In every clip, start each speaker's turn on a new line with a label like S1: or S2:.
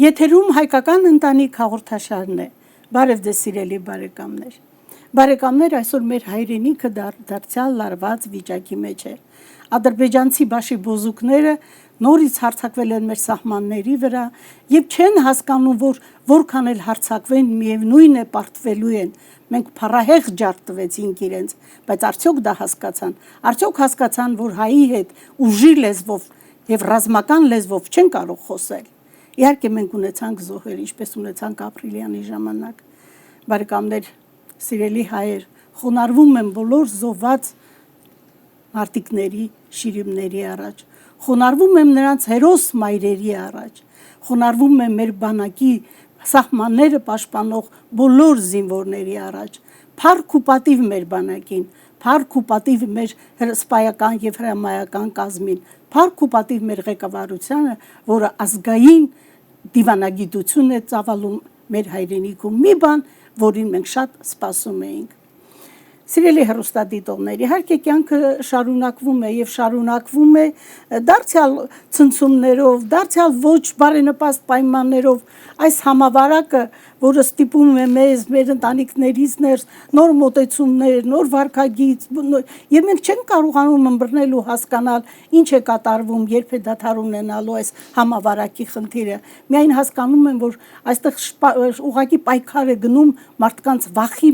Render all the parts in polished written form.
S1: Եթերում հայկական ընտանիք հաղորդաշարն է։ Բարև ձեզ սիրելի բարեկամներ։ Բարեկամներ, այսօր մեր հայրենիքը դարձյալ լարված վիճակի մեջ է։ Ադրբեջանցի բաշի բոզուկները նորից հարձակվել են մեր սահմանների վրա եւ չեն հասկանում, որ որքան էլ հարձակվեն, միևնույն է պարտվելու են։ Մենք փառահեղ ջարդ տվեցինք իրենց, բայց արդյոք դա հասկացան։ Արդյոք հասկացան, որ հայի հետ ուժի լեզվով եւ ռազմական լեզվով չեն կարող խոսել։ Իհարկե մենք ունեցանք զոհեր, ինչպես ունեցանք ապրիլյանի ժամանակ։ Բարեկամներ, սիրելի հայեր, խոնարհվում եմ բոլոր զոհված մարտիկների, շիրիմների առաջ։ Խոնարհվում եմ նրանց հերոս մայրերի առաջ։ Խոնարհվում եմ մեր բանակի սահմանները պաշտպանող բոլոր զինվորների առաջ։ Փառք ու պատիվ մեր բանակին, փառք ու պատիվ մեր սպայական եւ հրամայական կազմին, փառք ու պատիվ մեր ղեկավարությանը, որը ազգային դիվանագիտություն է ծավալում մեր հայրենիքում, մի բան, որին մենք շատ սպասում էինք։ Սիրելի հեռուստադիտողներ, իհարկե կյանքը շարունակվում է եւ շարունակվում է դարձյալ ցնցումներով, դարձյալ ոչ բարենպաստ պայմաններով, այս համավարակը, որը ստիպում է մեզ, մեր ընտանիքներից ներս, նոր մոտեցումներ, նոր վարքագիծ, եւ մենք չենք կարողանում ըմբռնել ու հասկանալ ինչ է կատարվում, երբ է դադար ունենալու այս համավարակի խնդիրը։ Միայն հասկանում եմ, որ այստեղ ուղղակի պայքար է գնում մարդկանց վախի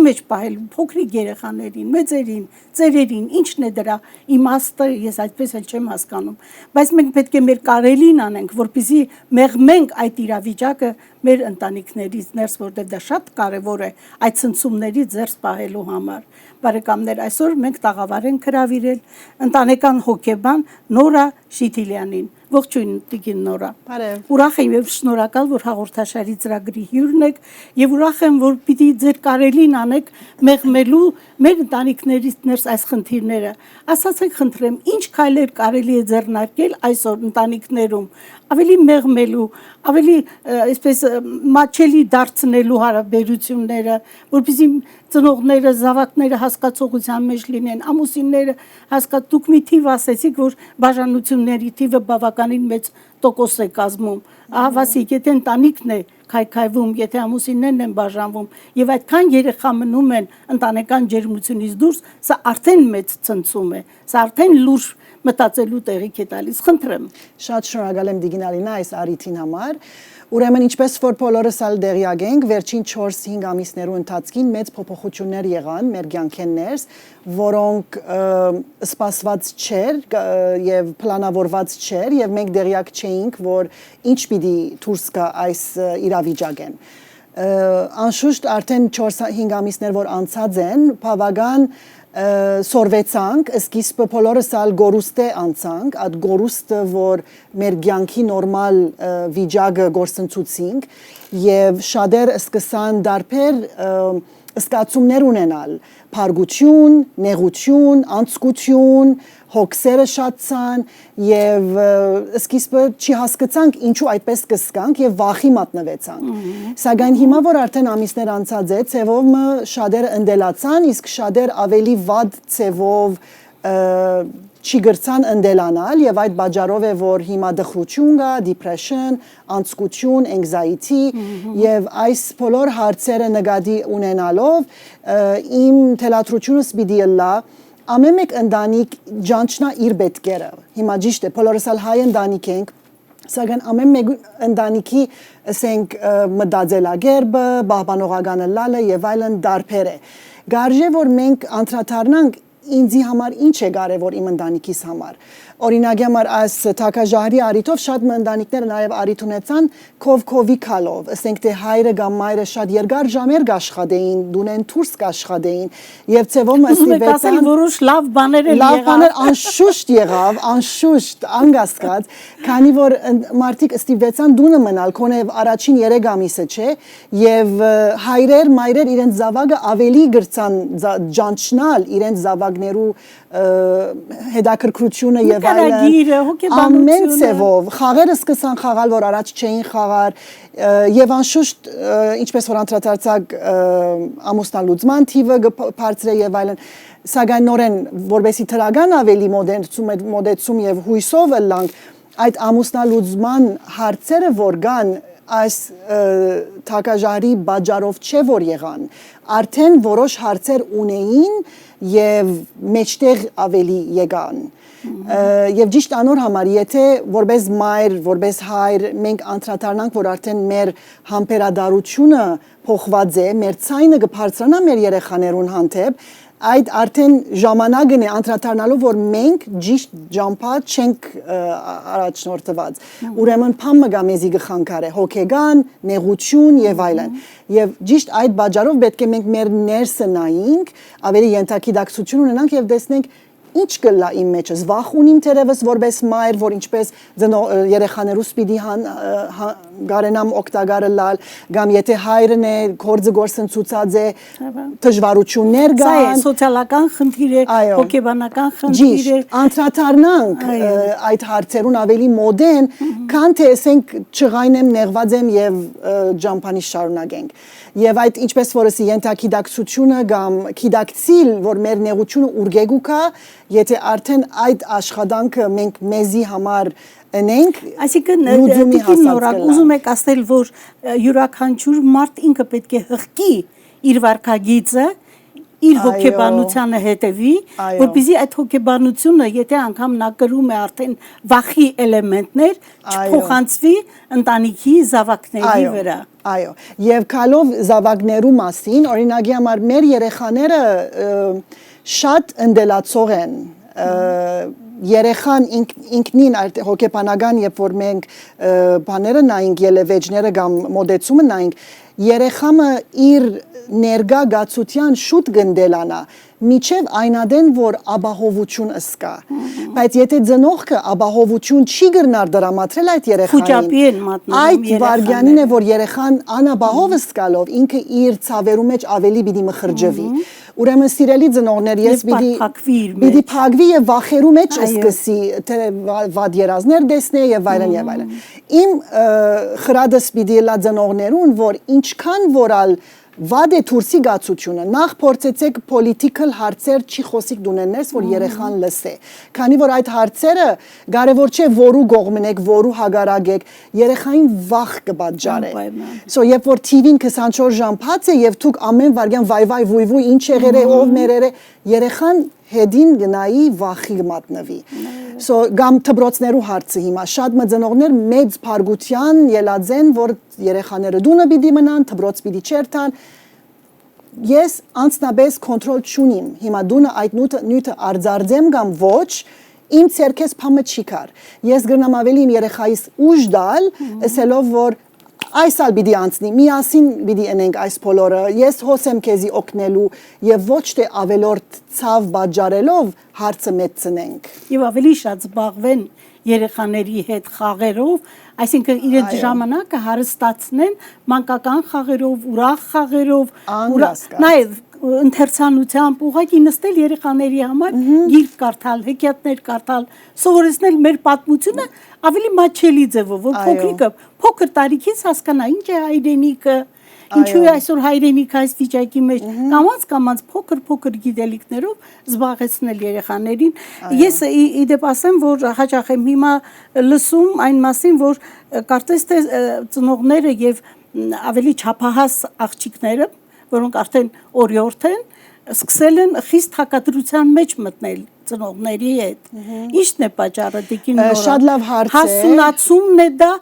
S1: մեջ պահելու, փոքրիկ երեխաներին, մեծերին, ծերերին, ինչն է դրա իմաստը, ես այդպես էլ չեմ հասկանում, բայց մենք պետք է մեր կարելին անենք, որպեսզի մեղմենք այդ իրավիճակը մեր ընտանիքներից ներս, որտեղ դա շատ կարևոր է այդ ցնցումներից ձեռս պահելու համար։ Բարեկամներ, այսօր մենք տաղավար ենք հրավիրել ընտանեկան հոգեբան Նորա Շիթիլյանին։ Ողջույն տիկին Նորա։
S2: Բարև։
S1: Ուրախ եմ եւ շնորհակալ, որ հաղորդաշարի ծրագրի հյուրն եք եւ ուրախ եմ, որ պիտի ձեր կարելին անեք մեղմելու մեր ընտանիքներից ներս այս խնդիրները։ Ասացեք, խնդրեմ, ինչ քայլեր կարելի է ձեռնարկել այսօր ընտանիքներում ավելի մեղմելու, ավելի այսպես մաչելի դարձնելու հարաբերությունները, որպեսզի ծնողները, զավակները հասկացողության մեջ լինեն, ամուսինները դուք մի թիվ ասեցիք, որ բաժանությունների թիվը բավականին մեծ տոկոս է կազմում։ Ահա Վասիկ, եթե ընտանիքն է քայքայվում, եթե ամուսիններն են բաժանվում եւ այդքան երեխա մնում են ընտանեկան ջերմությունից դուրս, սա արդեն մեծ ցնցում է, սա արդեն լուրջ մտածելու տեղիք է տալիս։ Խնդրեմ։
S2: Շատ շնորհակալ եմ Դիգին Ալինա այս առիթին համար։ Ուրեմն ինչպես որ բոլորս ալ դեղյակ ենք, վերջին 4-5 ամիսներու ընթացքին մեծ փոփոխություններ եղան մեր կյանքերներս, որոնք սպասված չէր եւ պլանավորված չէր եւ մենք դեղյակ չէինք, որ ինչ պիտի դուրս գա այս իրավիճակեն։ Անշուշտ արդեն 4-5 ամիսներ որ անցած են, բավական սորվեցանք, սկիզբը բոլորս ալ գորուստե անցանք, այդ գորուստը, որ մեր կյանքի նորմալ վիճակը գործընծուցինք եւ շատեր սկսան դարբեր սկացումներ ունենալ, փարգություն, նեղություն, անցկություն, հոգսերը շատցան եւ սկիզբը չի հասկացանք ինչու այդպես կսկանք եւ վախի մատնվեցանք։ Սակայն հիմա որ արդեն ամիսներ անցած է, ցևով շատերը ընդելացան, իսկ շատեր ավելի վատ ցևով չի գրցան ընդելանալ եւ այդ բաժարով է որ հիմա դխրություն կա, depression, անցկություն, anxiety եւ այս բոլոր հարցերը նկատի ունենալով իմ թելադրությունս պիտի լա ամեն մեկ ընտանիք ջանչնա իր պետքերը։ Հիմա ճիշտ է, բոլորս ալ հայ ընտանիք ենք, սակայն ամեն մեկ ընտանիքի ասենք մտածելակերպը, պահպանողականը լալը եւ այլն դարբեր է։ Գարժե որ մենք անդրադառնանք ինձի համար ինչ է կարևոր իմ ընտանիքիս համար։ Օրինակ համար այս թակաժահրի առիթով շատ ընտանիքները նաև առիթ ունեցան քովի քալով, ասենք թե հայրը կամ մայրը շատ երկար ժամեր կաշխատեին, դունեն դուրս կաշխատեին եւ ցեվում
S1: ասիվեցան որոշ լավ բաներ էլ եղավ։
S2: Լավ բաներ անշուշտ եղավ, անշուշտ անկասկած, քանի որ մարդիկ ստիպվեցան դունը մնալ, քոնե առաջին 3 ամիսը չէ, եւ հայրեր, մայրեր իրենց զավակը ավելի գրցան ջանչնալ իրենց զավակներու հետաքրքրությունը եւ ամեն ցևով խաղերը սկսան խաղալ, որ առաջ չէին խաղար եւ անշուշտ ինչպես որ անդրադարձակ ամուսնալուծման թիվը բարձր է եւ այլն, սակայն նորեն որբեսի թրագան ավելի մոդեցում եւ հույսով լանք այդ ամուսնալուծման հարցերը որ կան այս թակաժարի բաժարով չէ որ եղան արդեն որոշ հարցեր ունեին եւ մեջտեղ ավելի եկան եւ ճիշտ անոր համար եթե որպես մայր որպես հայր մենք անդրադառնանք որ արդեն մեր համբերադարությունը փոխված է մեր ցայնը կբարձրանա մեր երեխաներուն հանդեպ այդ արդեն ժամանակն է անդրադառնալու որ մենք ճիշտ ջամփա չենք առաջնորդված ուրեմն փամը գա մեզի գխանկարե հոգեգան նեղություն եւ այլն եւ ճիշտ այդ բաժարով պետք է մենք մեր ներսը նայենք ավելի ենթակիդակցություն ունենանք եւ տեսնենք ինչ կլա իմ մեջ զվախ ունիմ թերևս որպես մայր որ ինչպես երեխաներուս պիտի գարենամ օգտակարը լալ կամ եթե հայրն է գործը գործընծուցած է դժվարություններ կան
S1: Սա է սոցիալական խնդիր է հոգեբանական խնդիր է
S2: անդրադառնանք այդ հարցերուն ավելի մոդեն քան թե ասենք չղայնեմ նեղված եմ եւ ջամփանի շարունակենք եւ այդ ինչպես որս ենթակիդակցությունը կամ քիդակցիլ որ մեր նեղությունը ուրգեգուկա եթե արդեն այդ աշխատանքը մենք մեզի համար ընենք
S1: այսինքն դուք նորակ ուզում եք ասել որ յուրաքանչյուր մարդ ինքը պետք է հղկի իր վարքագիծը իր հոգեբանությանը հետևի որպեսզի այդ հոգեբանությունը եթե անգամ նա կրում է արդեն վախի էլեմենտներ չփոխանցվի ընտանիքի զավակների վրա
S2: այո եւ քալով զավակներու մասին օրինակի համար մեր երեխաները շատ ընդելացող են երեխան ինքնին հոգեբանական երբ որ մենք բաները նայենք ելևեջները կամ մոդեցումը նայենք երեխամը իր ներգա գացության շուտ գնդելանա միջև այնադեն որ ապահովություն ըսկա բայց եթե ծնողքը ապահովություն չի գրնար դրամատրել այդ երեխային այդ վարգյանին է որ երեխան անապահով ըսկալով ինքը իր ցավերու մեջ ավելի պիտի մխրջվի ուրեմն սիրելի ծնողներ ես պիտի փակվի եւ վախերու մեջ սկսի թե վատ երազներ տեսնե եւ այլն իմ խրադս պիտի լա ծնողներուն որ ինչքան որալ վադե թուրսի գացությունը նախ փորձեցեք political հարցեր չի խոսիկ դունենես որ երեխան լսե քանի որ այդ հարցերը կարևոր չէ որու գողմն եք որու հագարակ եք երեխային վախ կբաժարե so երբ որ TV-ին 24 ժամ բաց է եւ դուք ամեն վարյան վայ վույ ինչ եղեր է ով մերերը երեխան հետին գնայի վախի մատնվի so գամ թբրոցներու հարցը հիմա շատ մծնողներ մեծ փարգության ելածեն որ երեխաները դունը պիտի մնան թբրոց պիտի չերթան ես անցնաբես կոնտրոլ չունիմ հիմա դունը այդ նյութը արձարձեմ կամ ոչ իմ ցերքես փամը չի կար ես գրնամ ավելի իմ երեխայիս ուժ դալ ասելով որ այսալ պիտի անցնի միասին պիտի ընենք այս բոլորը ես հոսեմ քեզի օգնելու եւ ոչ թե ավելորդ ցավ բաժարելով հարցը մեծնենք
S1: եւ ավելի շատ զբաղվեն երեխաների հետ խաղերով այսինքն իրենց ժամանակը հարստացնեն մանկական խաղերով ուրախ խաղերով նաեւ ընթերցանությամբ ուղղակի նստել երեխաների համար գիրք կարդալ, հեքիաթներ կարդալ, սովորեցնել մեր պատմությունը ավելի մատչելի ձևով, որ փոքրիկը փոքր տարիքից հասկանա ինչ է հայրենիքը, ինչու է այսօր հայրենիքը այս վիճակի մեջ, կամած փոքր գիտելիքներով զբաղեցնել երեխաներին։ Ես իդեպ ասեմ, որ հաճախ եմ հիմա լսում այն մասին, որ կարծես թե ծնողները եւ ավելի չափահաս աղջիկները որոնք արդեն օրիորդ են, սկսել են խիստ հակադրության մեջ մտնել ծնողների հետ։ Ինչն է պատճառը դիկին նորա։
S2: Շատ լավ հարց է։
S1: Հասունացումն է դա,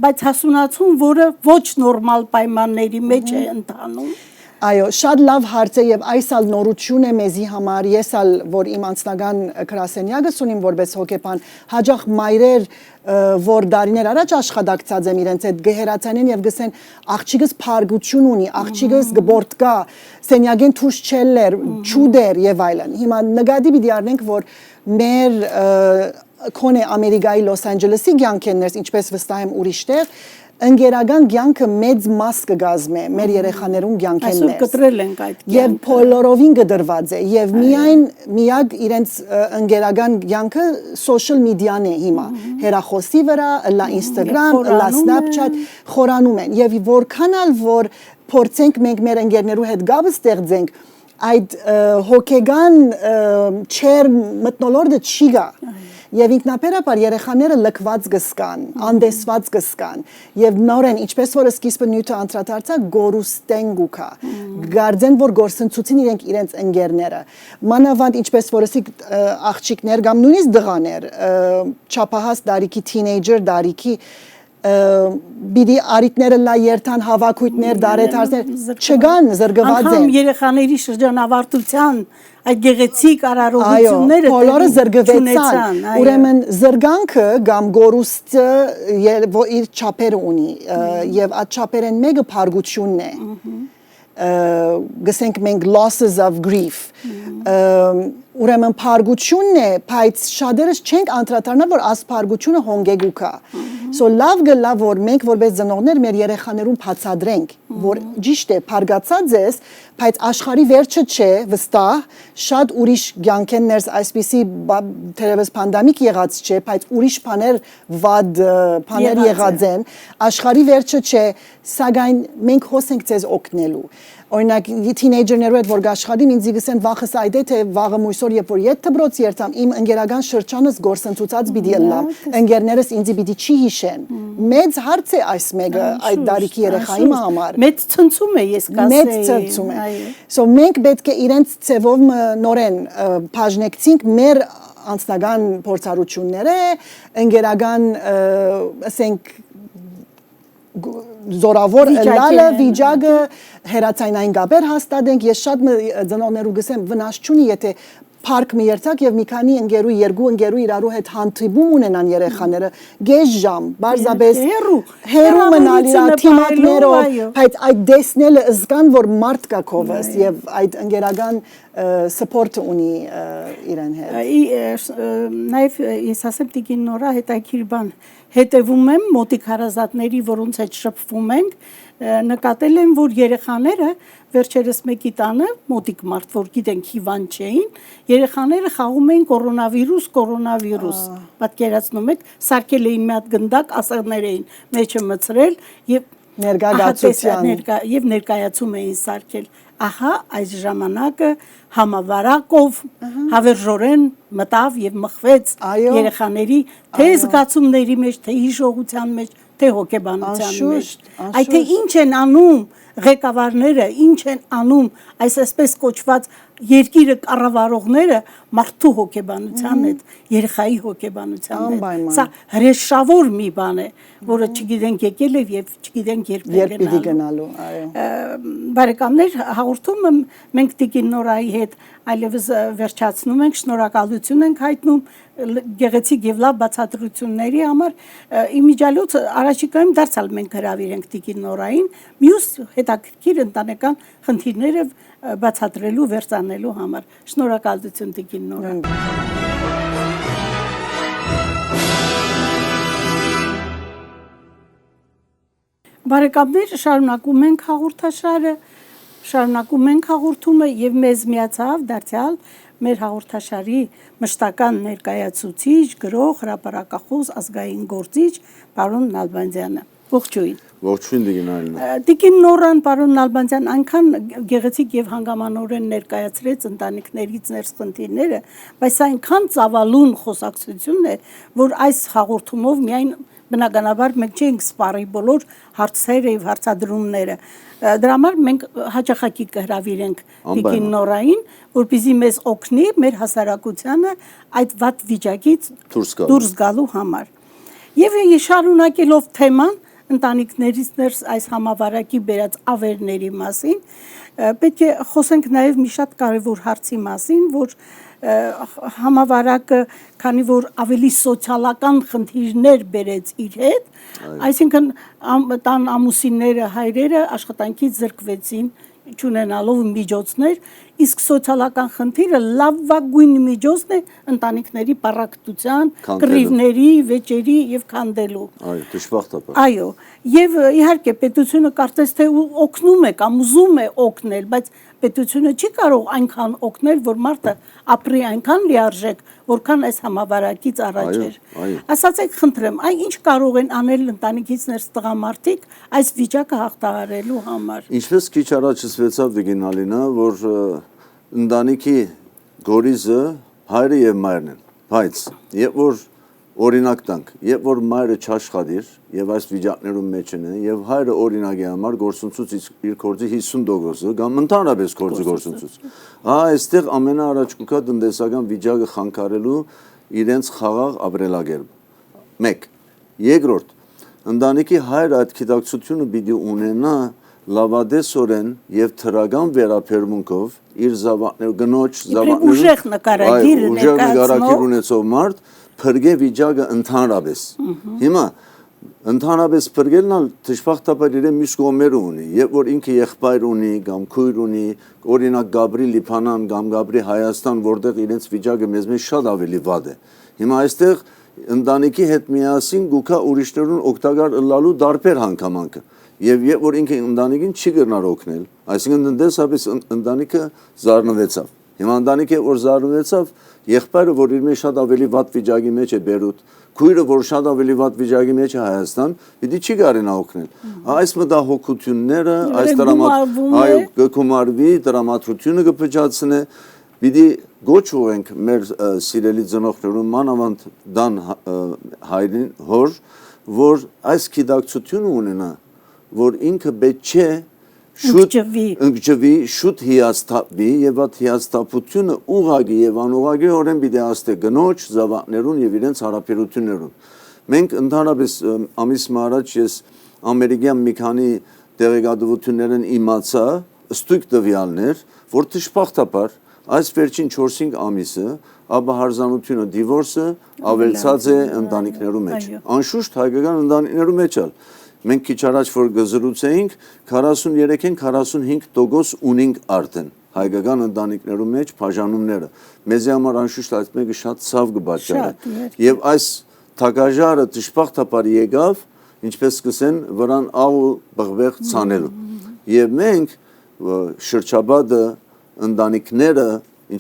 S1: բայց հասունացում, որը ոչ նորմալ պայմանների մեջ է ընթանում։
S2: Այո, շատ լավ հարց է եւ այս ալ նորություն է մեզի համար, ես ալ որ իմ անձնական գրասենյակս ունիմ որպես հոգեբան, հաջող մայրեր որ դարիներ առաջ աշխատակցած եմ իրենց հետ գհերացանեն եւ գսեն աղջիկս փարգություն ունի, աղջիկս գբորտկա, սենյակեն թուշ չելեր, չուդեր եւ այլն։ Հիմա նկատի պիտի առնենք որ մեր քոնե Ամերիկայի Լոս Անջելեսի ցանկեններս ինչպես վստահ եմ ուրիշտեղ ընկերական ցանկը մեծ մաս կգազմե մեր երեխաներուն ցանկեններս։
S1: Այսօր կտրել ենք այդ ցանկը։
S2: Եվ բոլորովին կդրված է եւ միակ իրենց ընկերական ցանկը social media-ն է հիմա։ Հեռախոսի վրա, լա Instagram, լա Snapchat խորանում են եւ որքանալ որ փորձենք մենք մեր ընկերներու հետ գաբը ստեղծենք այդ հոգեգան չեր մտնոլորտը չի գա Եվ ինքնաբերաբար երեխաները լքված գսկան, անդեսված գսկան եւ նորեն ինչպես որ սկիզբը նյութը անդրադարձա գորուստեն գուքա գարձեն որ գործընծուցին իրենց ընկերները մանավանդ ինչպես որ ասիկ աղջիկներ կամ նույնիսկ դղաներ չափահաս դարիքի թինեյջեր դարիքի բիդի արիտները լա երթան հավաքույտներ դարեթարներ չգան զրկված են
S1: անգամ երեխաների շրջանավարտության այդ գեղեցիկ արարողությունները
S2: բոլորը զրկվեցան ուրեմն զրկանքը կամ գորուստը իր չափերը ունի եւ այդ չափերեն մեկը փարգությունն է գսենք մենք losses of grief ուրեմն փարգությունն է բայց շատերս չենք անդրադառնա որ աս փարգությունը հոնգեգուկա so լավ գլա որ մենք որպես ծնողներ մեր երեխաներուն բացադրենք որ ճիշտ է փարգացած ես բայց աշխարհի վերջը չէ վստահ շատ ուրիշ ցանկեններս այսպիսի թերևս պանդեմիկ եղած չէ բայց ուրիշ բաներ վատ բաներ եղած են աշխարհի վերջը չէ սակայն մենք հոսենք ձեզ օգնելու Օրինակ թինեյջերներու հետ որ գաշխատիմ ինձ գսեն վախս այդ է թե վաղը մույսոր երբ որ ետ դբրոց երթամ իմ ընկերական շրջանս գործընծուցած պիտի լամ ընկերներս ինձ պիտի չի հիշեն մեծ հարց է այս մեկը այդ դարիքի երեխայի համար
S1: մեծ ցնցում է ես կասեի
S2: մեծ ցնցում է so մենք պետք է իրենց ծևով նորեն բաժնեկցենք մեր անձնական փորձառությունները ընկերական ասենք զորավոր լալը վիճակը հերացայնային գաբեր հաստատենք ես շատ ծնողներու գսեմ վնաս չունի եթե Park մի երթակ եւ մի քանի ընկերու երկու ընկերու իրարու հետ հանդիպում ունենան երեխաները գեժ ժամ բարձաբես հերու մնալի թիմակներով բայց այդ դեսնելը զգան որ մարդ կա քովս եւ այդ ընկերական support ունի իրեն հետ
S1: նաեւ ես ասեմ տիկին նորա հետաքրիր բան հետևում եմ մոտիկ հարազատների որոնց հետ շփվում ենք նկատել եմ որ երեխաները վերջերս մեկի տանը մոտիկ մարդ որ գիտենք հիվանդ չէին երեխաները խաղում էին կորոնավիրուս պատկերացնում եք սարքել էին մի հատ գնդակ ասեղներ էին մեջը մցրել եւ ներկայացում էին սարքել ահա այս ժամանակը համավարակով հավերժորեն մտավ եւ մխվեց երեխաների թե զգացումների մեջ թե հիշողության մեջ թե հոգեբանության մեջ այդ թե ինչ են անում ղեկավարները ինչ են անում այս այսպես կոչված երկիրը կառավարողները մարդու հոգեբանության հետ երեխայի հոգեբանության հետ սա հրեշավոր մի բան է որը չգիտենք եկել է եւ չգիտենք երբ
S2: գնալու այո
S1: բարեկամներ հաղորդումը մենք տիկին Նորայի հետ այլևս վերջացնում ենք շնորհակալություն ենք հայտնում գեղեցիկ եւ լավ բացատրությունների համար իմիջիալոց առաջիկայում դարձյալ մենք հրավիրենք տիկին Նորային մյուս հետաքրքիր ընտանեկան խնդիրները բացատրելու վերցանելու համար շնորհակալություն տիկին Նորա Բարեկամներ շարունակում ենք հաղորդաշարը շարունակում ենք հաղորդումը եւ մեզ միացավ դարձյալ մեր հաղորդաշարի մշտական ներկայացուցիչ գրող հրապարակախոս ազգային գործիչ պարոն Նալբանդյանը ողջույն
S3: Ողջույն Տիկին Ալինա
S1: Տիկին Նորան պարոն Նալբանդյան այնքան գեղեցիկ եւ հանգամանորեն ներկայացրեց ընտանիքներից ներս խնդիրները բայց այնքան ծավալուն խոսակցությունն է որ այս հաղորդումով միայն բնականաբար մենք չենք սպառի բոլոր հարցերը եւ հարցադրումները դրա համար մենք հաճախակի կհրավիրենք Տիկին Նորային որպեսզի մեզ օգնի մեր հասարակությանը այդ վատ վիճակից դուրս գալու համար եւ շարունակելով թեման ընտանիքներից ներս այս համավարակի բերած ավերների մասին պետք է խոսենք նաեւ մի շատ կարեւոր հարցի մասին որ համավարակը քանի որ ավելի սոցիալական խնդիրներ բերեց իր հետ այսինքն տան ամուսինները հայրերը աշխատանքից զրկվեցին չունենալով միջոցներ իսկ սոցիալական խնդիրը լավագույն միջոցն է ընտանիքների պարակտության կռիվների վեճերի եւ քանդելու
S3: այո դժբախտաբար
S1: այո եւ իհարկե պետությունը կարծես թե օգնում է կամ ուզում է օգնել բայց պետությունը չի կարող այնքան օգնել որ մարդը ապրի այնքան լիարժեք որքան այս համավարակից առաջ էր ասացեք խնդրեմ այ ինչ կարող են անել ընտանիքից ներս տղամարդիկ այս վիճակը հաղթահարելու համար
S3: ինչպես քիչ առաջ ասվեցավ Տիկին Ալինա որ ընտանիքի գորիզը հայրը եւ մայրն են, բայց երբ որ օրինակ տանք, երբ որ մայրը չաշխատիր եւ այս վիճակներում մեջ են եւ հայրը օրինակի համար գործունեություն իր կորձի 50%-ը կամ ընդհանրապես կորձի գործունեություն։ Այստեղ ամենաառաջ կուքա տնտեսական վիճակը խանգարելու իրենց խաղաղ ապրելակերպ։ 1. Երկրորդ, ընտանիքի հայրը այդ գիտակցությունը պիտի ունենա լավադեսորեն եւ թրական վերաբերմունքով իր զավակներ գնոջ զավակներ
S1: ուժեղ նկարագիր
S3: ունեցող մարդ փրկե վիճակը ընդհանրապես։ Հիմա ընդհանրապես փրկելն ալ դժբախտաբար իր մյուս կողմերը ունի, երբ որ ինքը եղբայր ունի կամ քույր ունի, օրինակ Գաբրի Լիբանան կամ Գաբրի Հայաստան, որտեղ իրենց վիճակը մեզ շատ ավելի վատ է։ Հիմա այստեղ ընտանիքի հետ միասին գուքա ուրիշներուն օգտակար ըլլալու դարբեր հանգամանքը։ Եվ երբ որ ինքը ընտանիքին չի գնար օգնել, այսինքն տնտեսապես ընտանիքը զարնվեցավ։ Հիմա ընտանիքը որ զարնվեցավ, եղբայրը որ իր մեջ շատ ավելի վատ վիճակի մեջ է Բերութ, քույրը որ շատ ավելի վատ վիճակի մեջ է Հայաստան, պիտի չի կարենա օգնել։ Այս մտահոգությունները, այս կգումարվի, դրամատրությունը կփչացնե, պիտի գոչ ուղենք մեր սիրելի ծնողներուն մանավանդ դան հայրին հոր, որ այս գիտակցությունը ունենա, որ ինքը պետք չէ ընկճվի, շուտ հիասթափվի եւ այդ հիասթափությունը ուղղակի եւ անուղղակիորեն պիտի աստե գնոջ զավակներուն եւ իրենց հարաբերություններուն։ Մենք ընդհանրապես ամիս առաջ ես ամերիկյան մի քանի տեղեկատվություններն իմացա, ստույգ տվյալներ, որ դժբախտաբար այս վերջին 4-5 ամիսը ապահարզանությունը, դիվորսը ավելցած է ընտանիքներու մեջ։ Անշուշտ հայկական ընտանիքներու մեջ ալ։ Մենք քիչ առաջ որ գզրուցեինք 43-ին 45% ունենք արդեն հայկական ընտանիքներու մեջ բաժանումները։ Մեզի համար անշուշտ այդ մեկը շատ ցավ կբաճառի։ Եվ այս թագաժարը դժբախտաբար եկավ, ինչպես կսեն, վրան աղու բղվեղ ցանելու։ Եվ մենք շրջաբադը ընտանիքները,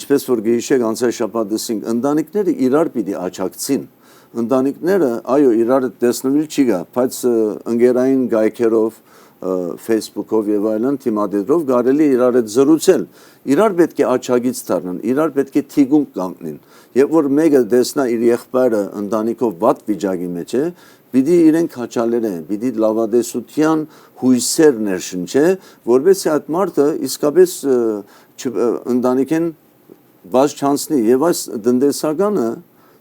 S3: ինչպես որ գիշեր անցյալ շաբաթ դասինք, ընտանիքները իրար պիտի աճակցին։ Ընտանիքները, այո, իրար տեսնվել չի գա, բայց ընկերային գայքերով, Facebook-ով եւ այլն թիմադեդրով կարելի իրար հետ զրուցել։ Իրար պետք է աճագից դառնան, իրար պետք է թիգուն կանգնին։ Երբ որ մեկը տեսնա իր եղբայրը ընտանիքով վատ վիճակի մեջ է, պիտի իրեն քաչալերեն, պիտի լավադեսության հույսեր ներշնչե, որովհետեւ այդ մարդը իսկապես ընտանիքեն բաց չանցնի եւ այս տնտեսականը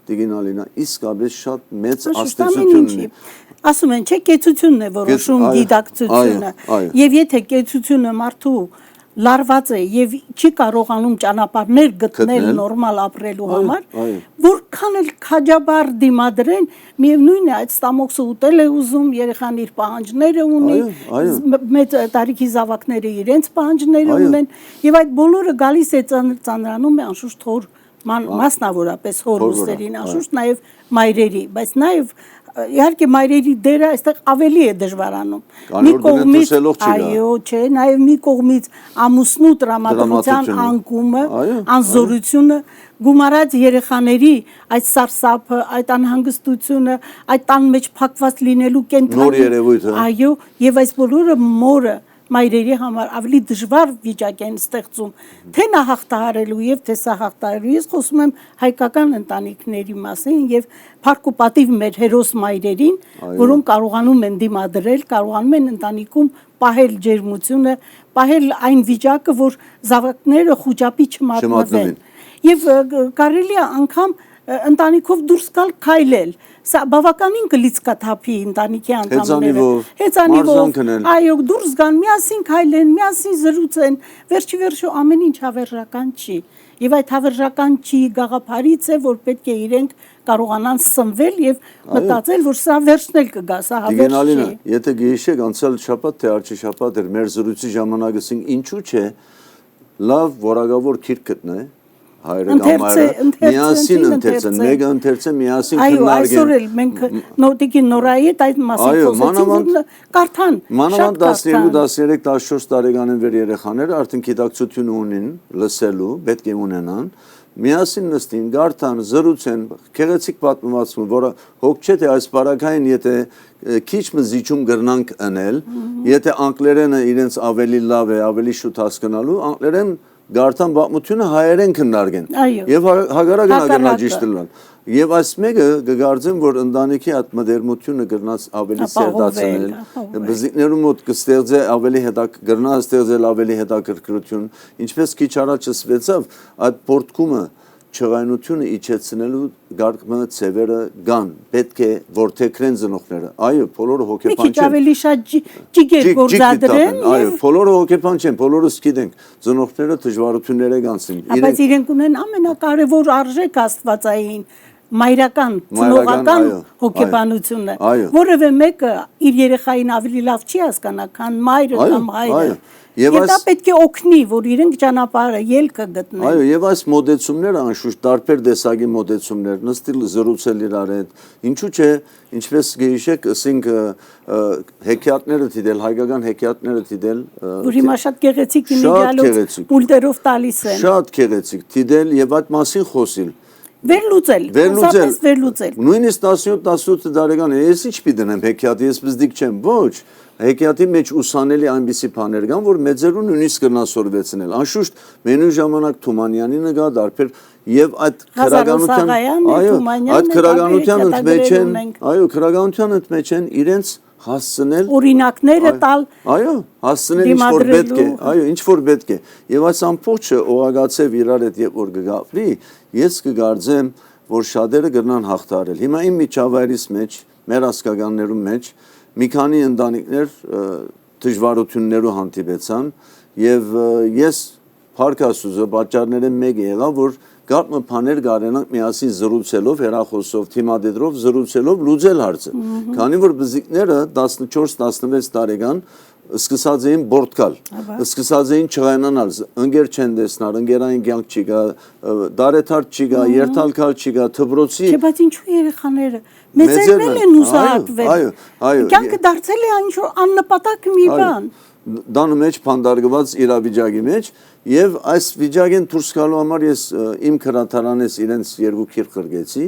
S3: Դիգինալինա իսկապես շատ մեծ աստեցություն ունի։
S1: Ասում են, չէ, կեցությունն է որոշում գիտակցությունը։ Եվ եթե կեցությունը մարդու լարված է եւ չի կարողանում ճանապարհներ գտնել նորմալ ապրելու համար, որքան էլ քաջաբար դիմադրեն, միևնույն է այդ ստամոքսը ուտել է ուզում, երեխան իր պահանջները ունի, մեծ տարիքի զավակները իրենց պահանջները ունեն, եւ այդ բոլորը գալիս է ծանրանում է անշուշտ հոր մասնավորապես հորուսերին, անշուշտ նաև մայրերի, բայց նաև իհարկե մայրերի դերը այստեղ ավելի է դժվարանում։ Մի կողմից, այո, չէ, նաև մի կողմից ամուսնու տրամադրության անկումը, անզորությունը, գումարած երեխաների այդ սարսափը, այդ անհանգստությունը, այդ տան մեջ փակված լինելու կենտրոնը, այո, եւ այս բոլորը մորը մայրերի համար ավելի դժվար վիճակ են ստեղծում, թե նա հաղթահարելու եւ թե սա հաղթահարելու։ Ես խոսում եմ հայկական ընտանիքների մասին եւ փառք ու պատիվ մեր հերոս մայրերին, որոնք կարողանում են դիմադրել, կարողանում են ընտանիքում պահել ջերմությունը, պահել այն վիճակը, որ զավակները խոճապի չմատնվեն։ Եվ կարելի է անգամ ընտանիքով դուրս գալ քայլել։ Սա բավականին կլիցկաթափի ընտանիքի անդամները։ Հեծանիվով, այո, դուրս գան, միասին քայլեն, միասին զրուցեն, վերջիվերջո ամեն ինչ հավերժական չի։ Եվ այդ հավերժական չի գաղափարից է, որ պետք է իրենք կարողանան սնվել եւ մտածել, որ սա վերջն էլ կգա, սա հավերժ չի։
S3: Եթե գիշեր անցյալ շաբաթ թե առաջի շաբաթ էր մեր զրույցի ժամանակը ինչու՞ չէ լավ որակավոր քիրք գտնե հայրը կամ հայրը միասին ընթերցեն, մեկը ընթերցեն, միասին քննարկեն։
S1: Այո, այսօր էլ մենք նոտիկի նորայի այդ մասին խոսեցինք, կարդան,
S3: մանավանդ 12, 13, 14 տարեկանին վեր երեխաները արդեն գիտակցություն ունին, լսելու, պետք է ունենան, միասին նստին, կարդան, զրուցեն, գեղեցիկ պատմվածություն, որը հոգ չէ թե այս բարակային եթե քիչ մզիջում գրնանք անել, եթե անգլերենը իրենց ավելի լավ է, ավելի շուտ հասկանալու, անգլերեն գարտան բաղմությունը հայերեն քննարկեն
S1: Այո։
S3: եւ հագարակն
S1: Հակառակը։
S3: ագնաճիշտլան եւ այս մեկը կգարձեմ որ ընտանիքի այդ մդերմությունը գրնած ավելի սերտացնել
S1: ապահովել։
S3: բզիկներու մոտ կստեղծե ավելի գրնա ստեղծել ավելի հետաքրքրություն ինչպես քիչ առաջ ասվեցավ այդ պորտկումը չղայնությունը իջեցնելու գարկմը ծևերը կան պետք է որթեքրեն ծնողները այո բոլորը
S1: Մի
S3: հոգեբան
S1: քիչ
S3: չեն
S1: ավելի շատ ջիգեր գործադրեն
S3: այո
S1: եւ
S3: բոլորը հոգեբան չեն բոլորս գիտենք ծնողները դժվարություններ են անցնում
S1: բայց իրենք ունեն ամենակարևոր արժեք աստվածային մայրական ծնողական
S3: այո,
S1: հոգեբանությունը
S3: այո։
S1: որևէ մեկը իր երեխային ավելի լավ չի հասկանա քան մայրը
S3: Այո,
S1: կամ հայրը
S3: այո։ Եվ
S1: եւ դա
S3: այս-
S1: պետք է օգնի որ իրենք ճանապարհը ելքը գտնեն
S3: Այո, եւ այս մոդեցումները անշուշտ տարբեր տեսակի մոդեցումներ, նստել զրուցել իրար հետ։ Ինչու՞ չէ, ինչպես գիշեք, ասենք հեքիաթները դիտել, հայկական հեքիաթները դիտել,
S1: որ հիմա շատ գեղեցիկ
S3: Շատ
S1: իմիջիալոց
S3: գեղեցիկ։
S1: մուլտերով տալիս են
S3: շատ գեղեցիկ դիտել եւ այդ մասին խոսել։
S1: վերլուծել պարզապես վերլուծել
S3: Նույնիսկ 17-18 տարեկան ես ինչ պիտենեմ հեքիաթի, ես բզդիկ չեմ, ոչ։ Հեքիաթի մեջ ուսանելի այնպիսի բաներ կան, որ մեծերուն նույնիսկ կնասորվեցնել։ Անշուշտ մենու ժամանակ Թումանյանի նկա դարբեր եւ այդ քրագանության, այդ քրագանության ընդմեջ են, այո, քրագանության ընդմեջ են իրենց հասցնել
S1: օրինակները տալ
S3: Այո, հասցնել ինչ որ պետք է, այո, ինչ որ պետք է։ Եվ այս ամբողջը օղագացև իրար հետ երբ որ կգապվի, ես կգարձեմ, որ շատերը կգնան հաղթարել։ Հիմա իմ միջավայրից մեջ, մեր ասկականներում մեջ մի քանի ընտանիքներ դժվարություններով հանդիպեցան եւ ես Փարքասուզը պատճառները մեկը եղավ, որ գարմը բաներ կարենանք միասին զրուցելով, հեռախոսով, թիմադեդրով զրուցելով լուծել հարցը։ Քանի որ բզիկները 14-16 տարեկան սկսած էին բորտկալ, սկսած էին չղայանանալ, ընկեր չեն տեսնալ, ընկերային կյանք չի գա, դարեթարթ չի գա, երթալքալ չի գա, թբրոցի
S1: Չէ, բայց ինչու երեխաները մեծերն են ուզահատվել։
S3: Այո, այո։
S1: Կյանքը դարձել է ինչ որ աննպատակ մի բան։
S3: Դանը մեջ փանդարգված իրավիճակի մեջ եւ այս վիճակեն դուրս գալու համար ես իմ քրատարանես իրենց երկու քիրք կրգեցի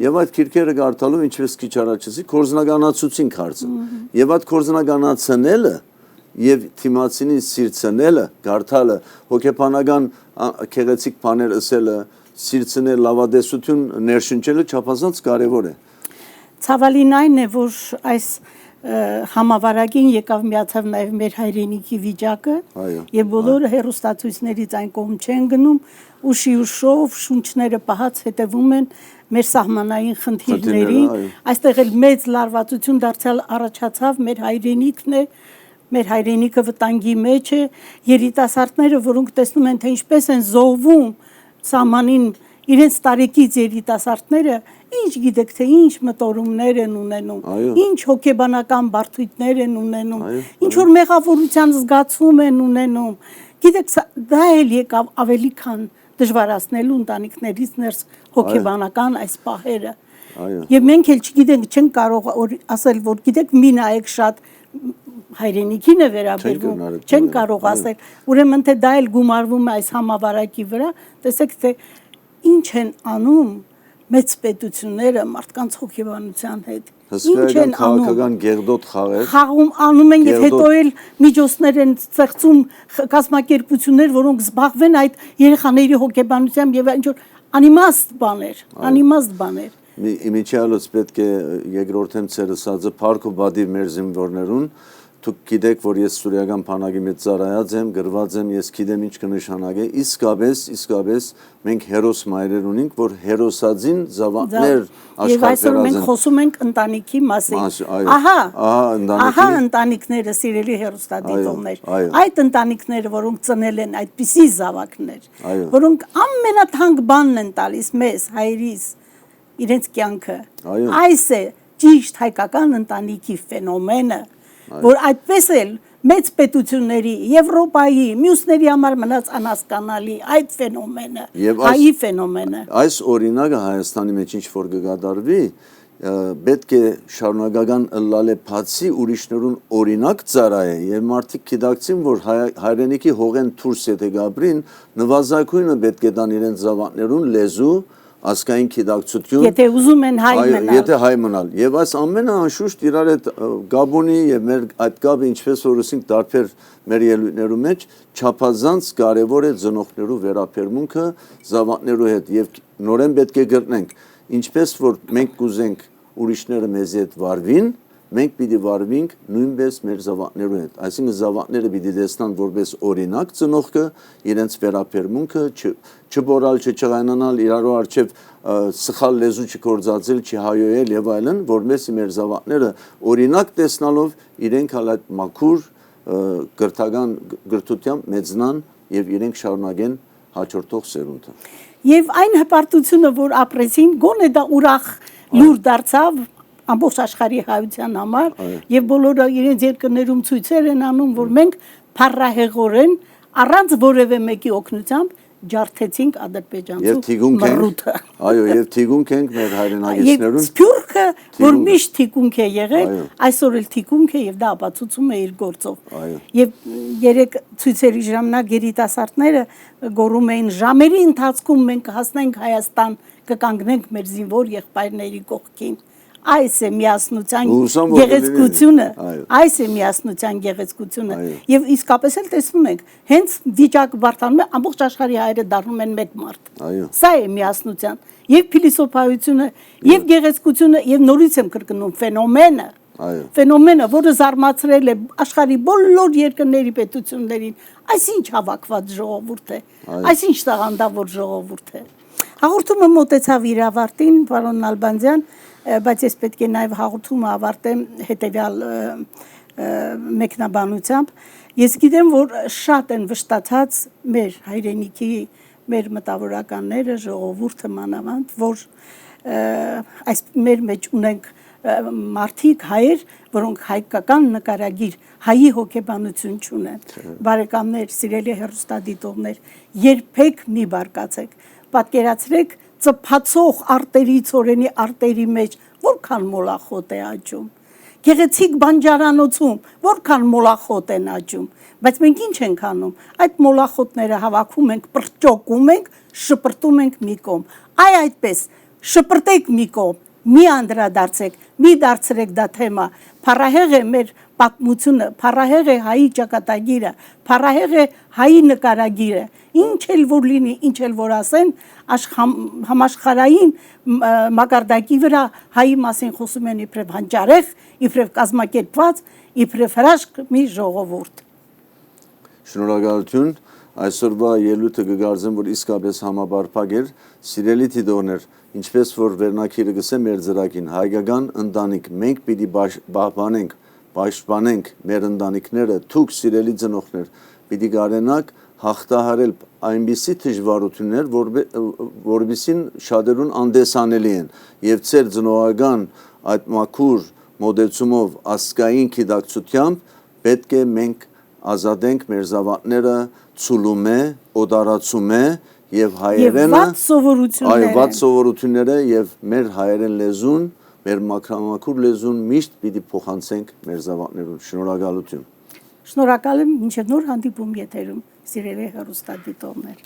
S3: եւ այդ քիրքերը կարդալու ինչպես քիչ առաջացի կորզնականացուցին հարցը եւ այդ կորզնականացնելը եւ թիմացինի սիրցնելը կարդալը հոգեբանական քեղեցիկ բաներ ասելը սիրցնել լավադեսություն ներշնչելը չափազանց կարեւոր է
S1: Ցավալին այն է որ այս համավարակին եկավ միացավ նաև մեր հայրենիքի վիճակը եւ բոլորը հերոստացույցներից այն կողմ չեն գնում ուշի ուշով շունչները պահած հետևում են մեր սահմանային խնդիրներին այստեղ էլ մեծ լարվածություն դարձյալ առաջացավ մեր հայրենիքն է մեր հայրենիքը վտանգի մեջ է երիտասարդները որոնք տեսնում են թե ինչպես են զոհվում սահմանին իրենց տարեկից երիտասարդները ինչ գիտեք թե ինչ մտորումներ են ունենում ինչ հոգեբանական բարդություններ են ունենում ինչ որ մեղավորության զգացում են ունենում գիտեք դա էլ եկավ ավելի քան դժվարացնելու ընտանիքներից ներս հոգեբանական այս պահերը եւ մենք էլ չգիտենք չենք կարող ասել որ գիտեք մի նայեք շատ հայրենիքին է վերաբերվում չեն կարող ասել ուրեմն թե դա էլ գումարվում է այս համավարակի վրա տեսեք թե ինչ են անում մեծ պետությունները մարդկանց հոգեբանության հետ ինչ են
S3: քաղաքական գերդոտ
S1: խաղում անում են եւ հետո էլ միջոցներ են ծեղծում կազմակերպություններ որոնք զբաղվեն այդ երեխաների հոգեբանությամբ եւ ինչ որ անիմաստ բաներ
S3: Իմիջիալոց պետք է երկրորդեմ ցերսածը Փարք ու Բադի մեր զինվորներուն Դուք գիտեք, որ ես սուրիական բանակի մեջ ծառայած եմ, գրված եմ, ես գիտեմ ինչ կնշանակե, իսկապես մենք հերոս մայրեր ունենք, որ հերոսածին զավակներ
S1: աշխատել Եվ այսօր մենք խոսում ենք ընտանիքի մասին։ Ահա ընտանիքները սիրելի հերոստատիտողներ։ Այդ ընտանիքները, որոնք ծնել են այդպիսի զավակներ, որոնք ամենաթանկ բանն են տալիս մեզ, հայրից, իրենց կյանքը։ Այս է ճիշտ հայկական ընտանիքի ֆենոմենը որ այդպես էլ մեծ պետությունների Եվրոպայի մյուսների համար մնաց անհասկանալի այդ ֆենոմենը հայի ֆենոմենը
S3: այս օրինակը Հայաստանի մեջ ինչ որ կգադարվի պետք է շարունակական ըլլալե բացի ուրիշներուն օրինակ ծառայե եւ մարդիկ գիտակցին որ հայրենիքի հողեն դուրս եթե գաբրին նվազագույնը պետք է տան իրենց զավակներուն լեզու ազգային գիտակցություն,
S1: Եթե ուզում են հայ
S3: այո,
S1: մնալ։
S3: եթե հայ մնալ։ Եվ այս ամենը անշուշտ իրար հետ Գաբոնի եւ մեր այդ գաբը ինչպես որ ասենք տարբեր մեր ելույթներու մեջ չափազանց կարեւոր է ծնողներու վերաբերմունքը զավակներու հետ եւ նորեն պետք է գտնենք ինչպես որ մենք կուզենք ուրիշները մեզ հետ վարվին, մենք պիտի վարվենք նույնպես մեր զավակներու հետ։ Այսինքն զավակները պիտի տեսնան որպես օրինակ ծնողքը, իրենց վերաբերմունքը, չբորալ, չճղանանալ, իրարու արչև սխալ լեզու չկործածել, չհայոյել եւ այլն, որովհետեւ մեր զավակները օրինակ տեսնալով իրենք հալ այդ մաքուր գրթական գրթությամբ մեծնան եւ իրենք շարունակեն հաջորդող սերունդը։
S1: Եվ այն հպարտությունը, որ ապրեցին, գոնե դա ուրախ լուր դարձավ ամբողջ աշխարհի հայության համար եւ բոլորը իրենց երկրներում ցույցեր են անում, որ մենք փառահեղորեն առանց որևէ մեկի օգնությամբ ջարդեցինք Ադրբեջանցու մռութը։
S3: Այո, եւ թիգունք ենք մեր հայրենագետներուն։
S1: Եվ Սփյուռքը, որ միշտ թիգունք է եղել, այսօր էլ թիգունք է եւ դա ապացուցում է իր գործով։ Եվ երեք ցույցերի ժամանակ երիտասարդները գոռում էին ժամերի ընթացքում մենք հասնենք Հայաստան, կկանգնենք մեր զինվոր եղբայրների կողքին։ Այս է միասնության գեղեցկությունը, այս է միասնության գեղեցկությունը եւ իսկապես էլ տեսնում ենք, հենց վիճակը բարդանում է, ամբողջ աշխարհի հայերը դառնում են մեկ մարդ։ Սա է միասնության եւ փիլիսոփայությունը եւ գեղեցկությունը եւ նորից եմ կրկնում ֆենոմենը։ Ֆենոմենը, որը զարմացրել է աշխարհի բոլոր երկրների պետություններին, այսինչ հավաքված ժողովուրդ է, այսինչ տաղանդավոր ժողովուրդ է։ Հաղորդումը մոտեցավ իր ավարտին, պարոն Նալբանդյան, բայց ես պետք է նաև հաղորդումը ավարտեմ հետևյալ մեկնաբանությամբ։ Ես գիտեմ, որ շատ են վշտացած մեր հայրենիքի, մեր մտավորականները, ժողովուրդը մանավանդ, որ այս մեր մեջ ունենք մարդիկ հայեր, որոնք հայկական նկարագիր, հայի հոգեբանություն չունեն։ Բարեկամներ, սիրելի հեռուստադիտողներ, երբեք մի բարկացեք, պատկերացրեք ծփացող արտերի ցորենի արտերի մեջ որքան մոլախոտ է աճում, գեղեցիկ բանջարանոցում որքան մոլախոտ են աճում, բայց մենք ինչ ենք անում, այդ մոլախոտները հավաքում ենք, պրճոկում ենք, շպրտում ենք մի կողմ, այդպես շպրտեք մի կողմ, մի անդրադարձեք, մի դարձրեք դա թեմա, փառահեղ է մեր պատմությունը, փառահեղ է հայի ճակատագիրը, փառահեղ է հայի նկարագիրը, ինչ էլ որ լինի, ինչ էլ որ ասեն, համաշխարհային մակարդակի վրա հայի մասին խոսում են իբրև հանճարեղ, իբրև կազմակերպված, իբրև հրաշք մի ժողովուրդ։
S3: Շնորհակալություն, այսօրվա ելույթը կգարձեմ, որ իսկապես համապարփակ էր, սիրելի դիտողներ, ինչպես որ վերնակիրը գսե մեր ծրագին, հայկական ընտանիք, մենք պիտի պաշտպանենք մեր ընտանիքները, թուք սիրելի ծնողներ, պիտի կարենաք հաղթահարել այնպիսի դժվարություններ, որովհետև շատերուն անդեսանելի են եւ ծեր ծնողական այդ մաքուր մոդեցումով ազգային գիտակցությամբ պետք է մենք ազատենք մեր զավակները ցուլումե, օդարացումե եւ հայերենը վատ սովորությունները եւ մեր հայերեն լեզուն, մեր մաքրամաքուր լեզուն միշտ պիտի փոխանցենք մեր զավակներուն։ Շնորհակալություն։
S1: Շնորհակալ եմ, մինչև նոր հանդիպում եթերում, սիրելի հեռուստադիտողներ։